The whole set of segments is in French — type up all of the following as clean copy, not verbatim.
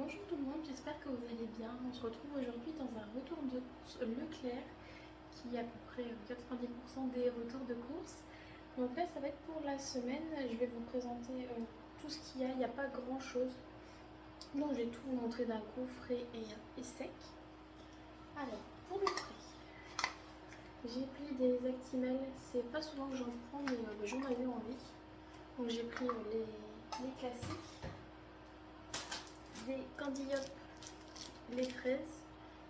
Bonjour tout le monde, j'espère que vous allez bien. On se retrouve aujourd'hui dans un retour de course Leclerc qui est à peu près 90% des retours de course. Donc là, ça va être pour la semaine. Je vais vous présenter tout ce qu'il y a. Il n'y a pas grand chose. Donc je vais tout vous montrer d'un coup, frais et sec. Alors, pour le frais, j'ai pris des Actimel. C'est pas souvent que j'en prends, mais j'en avais envie. Donc j'ai pris les classiques, des Candyop, les fraises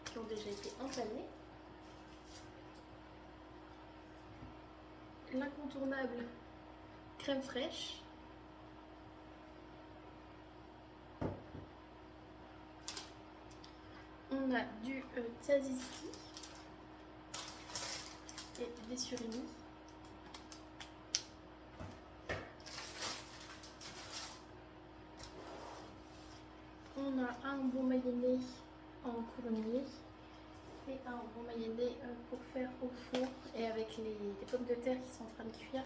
qui ont déjà été entamées, l'incontournable crème fraîche, on a du tzatziki et des surimi. On a un bon mayonnaise en coulommiers et un bon mayonnaise pour faire au four et avec les pommes de terre qui sont en train de cuire.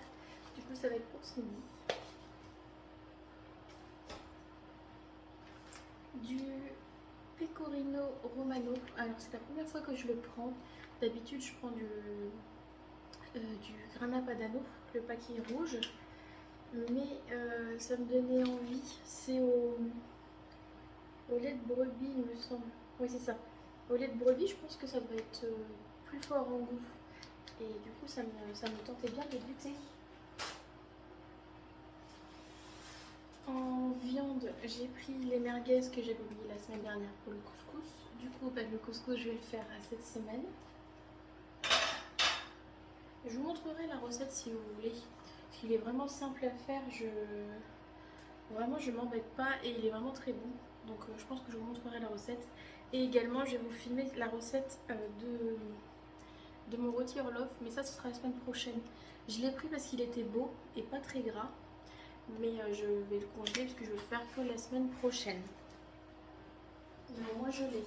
Du coup, ça va être pour ce midi. Du pecorino romano. Alors, c'est la première fois que je le prends. D'habitude, je prends du grana padano, le paquet rouge. Mais ça me donnait envie. C'est au lait de brebis, il me semble. Oui, c'est ça. Au lait de brebis, je pense que ça doit être plus fort en goût. Et du coup, ça me tentait bien de goûter. En viande, j'ai pris les merguez que j'avais oublié la semaine dernière pour le couscous. Du coup, le couscous, je vais le faire cette semaine. Je vous montrerai la recette si vous voulez. Parce qu'il est vraiment simple à faire. Vraiment, je m'embête pas et il est vraiment très bon. Donc, je pense que je vous montrerai la recette. Et également, je vais vous filmer la recette de mon rôti Orloff. Mais ça, ce sera la semaine prochaine. Je l'ai pris parce qu'il était beau et pas très gras. Mais je vais le congeler parce que je vais le faire que la semaine prochaine. Mais moi, je l'ai.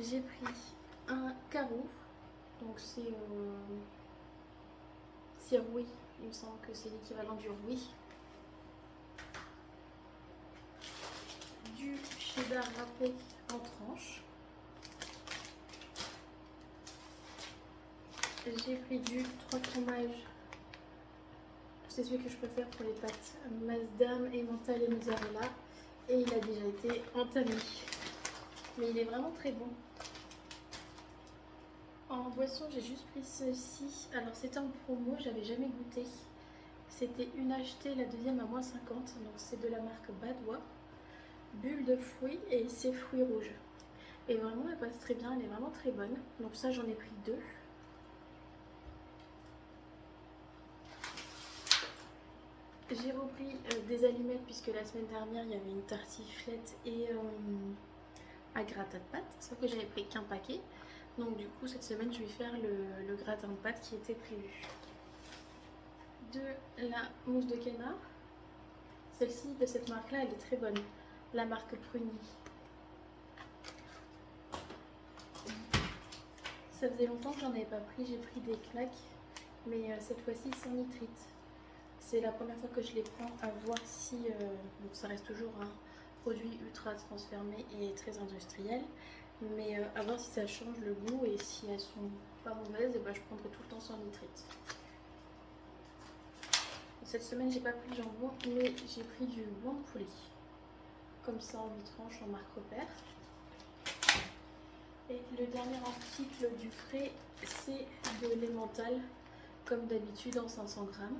J'ai pris un carreau. Donc, c'est rouille. Il me semble que c'est l'équivalent du rouille. Du cheddar râpé en tranches. J'ai pris du 3 fromages. C'est celui que je préfère pour les pâtes. Masdam, emmental et mozzarella. Et il a déjà été entamé. Mais il est vraiment très bon. En boisson, j'ai juste pris ceci. Alors, c'était en promo, j'avais jamais goûté. C'était une achetée, la deuxième à moins 50. Donc, c'est de la marque Badois. Bulle de fruits et c'est fruits rouges. Et vraiment, elle passe très bien, elle est vraiment très bonne. Donc, ça, j'en ai pris 2. J'ai repris des allumettes puisque la semaine dernière, il y avait une tartiflette et un gratin de pâtes. Sauf que j'avais pris qu'un paquet. Donc, du coup, cette semaine, je vais faire le gratin de pâtes qui était prévu. De la mousse de canard. Celle-ci de cette marque-là, elle est très bonne. La marque Pruny. Ça faisait longtemps que j'en avais pas pris, j'ai pris des claques, mais cette fois-ci sans nitrite. C'est la première fois que je les prends, à voir si... donc ça reste toujours un produit ultra transformé et très industriel, mais à voir si ça change le goût et si elles sont pas mauvaises, et ben je prendrai tout le temps sans nitrite. Cette semaine, j'ai pas pris de jambon, mais j'ai pris du blanc de poulet. Comme ça, en 8 tranches en marque Repère. Et le dernier article du frais, c'est de l'emmental, comme d'habitude en 500 grammes.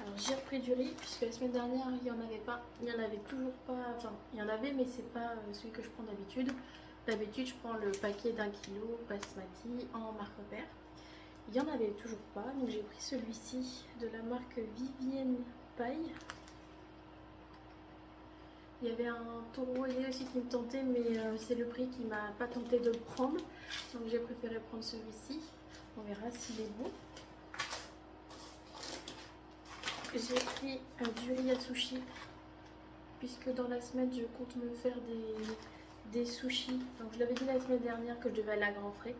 Alors j'ai repris du riz, puisque la semaine dernière, il n'y en avait pas. Il n'y en avait toujours pas, enfin, il y en avait, mais c'est pas celui que je prends d'habitude. D'habitude, je prends le paquet d'1 kg basmati en marque Repère. Il n'y en avait toujours pas, donc j'ai pris celui-ci de la marque Vivienne Paille. Il y avait un taureau ailé aussi qui me tentait, mais c'est le prix qui m'a pas tenté de le prendre. Donc j'ai préféré prendre celui-ci. On verra s'il est bon. J'ai pris du riz à sushi, puisque dans la semaine je compte me faire des sushis. Donc je l'avais dit la semaine dernière que je devais aller à Grand Frais.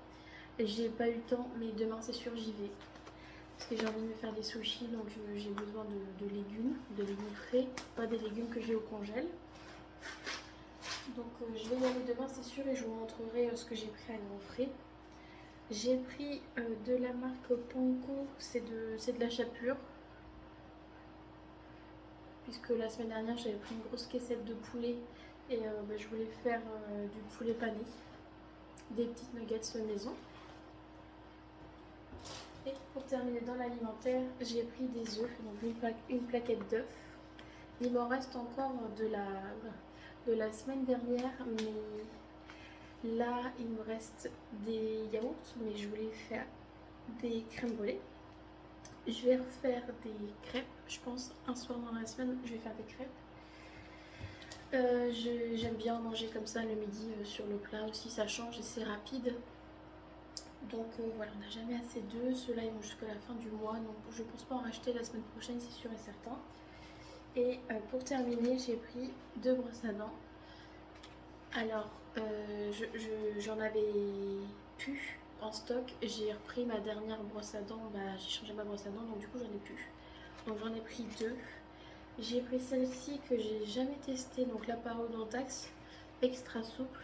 J'ai pas eu le temps, mais demain c'est sûr j'y vais. parce que j'ai envie de me faire des sushis, donc j'ai besoin de légumes frais, pas des légumes que j'ai au congèle. Donc je vais y aller demain c'est sûr et je vous montrerai ce que j'ai pris à gros frais. J'ai pris de la marque Panko, c'est de la chapelure. Puisque la semaine dernière j'avais pris une grosse caissette de poulet et je voulais faire du poulet pané, des petites nuggets maison. Et pour terminer dans l'alimentaire, j'ai pris des œufs, donc une plaquette d'œufs. Il m'en reste encore de la semaine dernière, mais là il me reste des yaourts, mais je voulais faire des crèmes brûlées. Je vais refaire des crêpes, je pense un soir dans la semaine je vais faire des crêpes. J'aime bien manger comme ça le midi sur le plat aussi, ça change et c'est rapide. Donc voilà, on n'a jamais assez d'œufs, ceux-là ils vont jusqu'à la fin du mois, donc je pense pas en racheter la semaine prochaine, c'est sûr et certain. Et pour terminer, j'ai pris 2 brosses à dents. Alors, j'en avais plus en stock, j'ai repris ma dernière brosse à dents, j'ai changé ma brosse à dents, donc du coup j'en ai plus. Donc j'en ai pris 2. J'ai pris celle-ci que j'ai jamais testée, donc la Parodontax extra souple.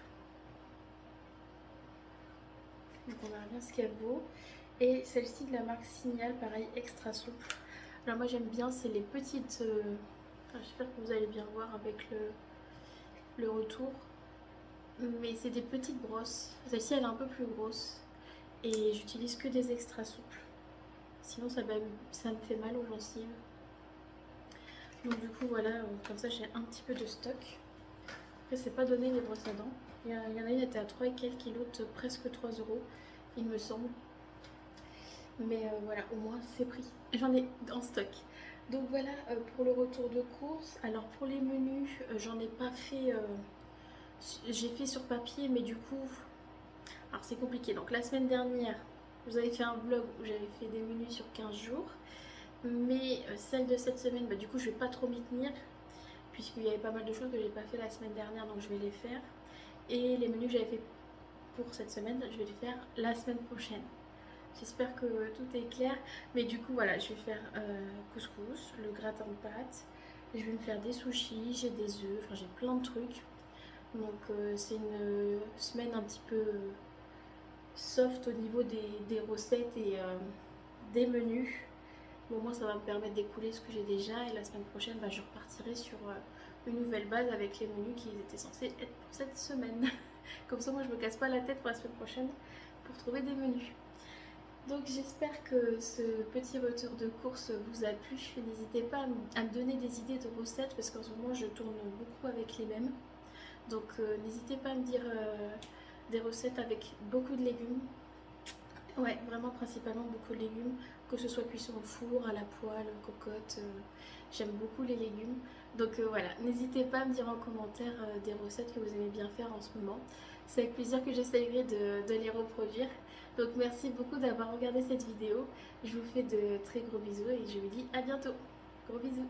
Donc on verra bien ce qu'elle vaut. Et celle-ci de la marque Signal, pareil, extra souple. Alors moi j'aime bien, c'est les petites... j'espère que vous allez bien voir avec le retour. Mais c'est des petites brosses. Celle-ci elle est un peu plus grosse. Et j'utilise que des extra souples. Sinon ça me fait mal aux gencives. Donc du coup voilà, comme ça j'ai un petit peu de stock. Après c'est pas donné les brosses à dents. Il y en a une était à 3 et quelques, et l'autre presque 3 euros il me semble. Mais voilà, au moins c'est pris. J'en ai en stock. Donc voilà pour le retour de course. Alors pour les menus, j'en ai pas fait... j'ai fait sur papier, mais du coup... Alors c'est compliqué. Donc la semaine dernière, vous avez fait un vlog où j'avais fait des menus sur 15 jours. Mais celle de cette semaine, du coup je vais pas trop m'y tenir. Puisqu'il y avait pas mal de choses que j'ai pas fait la semaine dernière, donc je vais les faire. Et les menus que j'avais fait pour cette semaine, je vais les faire la semaine prochaine. J'espère que tout est clair. Mais du coup, voilà, je vais faire couscous, le gratin de pâtes. Je vais me faire des sushis, j'ai des œufs, enfin j'ai plein de trucs. Donc c'est une semaine un petit peu soft au niveau des recettes et des menus. Bon, moi ça va me permettre d'écouler ce que j'ai déjà. Et la semaine prochaine, je repartirai sur une nouvelle base avec les menus qui étaient censés être pour cette semaine. Comme ça, moi je me casse pas la tête pour la semaine prochaine pour trouver des menus. Donc j'espère que ce petit retour de course vous a plu. N'hésitez pas à me donner des idées de recettes parce qu'en ce moment je tourne beaucoup avec les mêmes. Donc n'hésitez pas à me dire des recettes avec beaucoup de légumes. Ouais, vraiment principalement beaucoup de légumes, que ce soit cuisson au four, à la poêle, cocotte. J'aime beaucoup les légumes. Donc voilà, n'hésitez pas à me dire en commentaire des recettes que vous aimez bien faire en ce moment. C'est avec plaisir que j'essayerai de les reproduire. Donc merci beaucoup d'avoir regardé cette vidéo. Je vous fais de très gros bisous et je vous dis à bientôt. Gros bisous.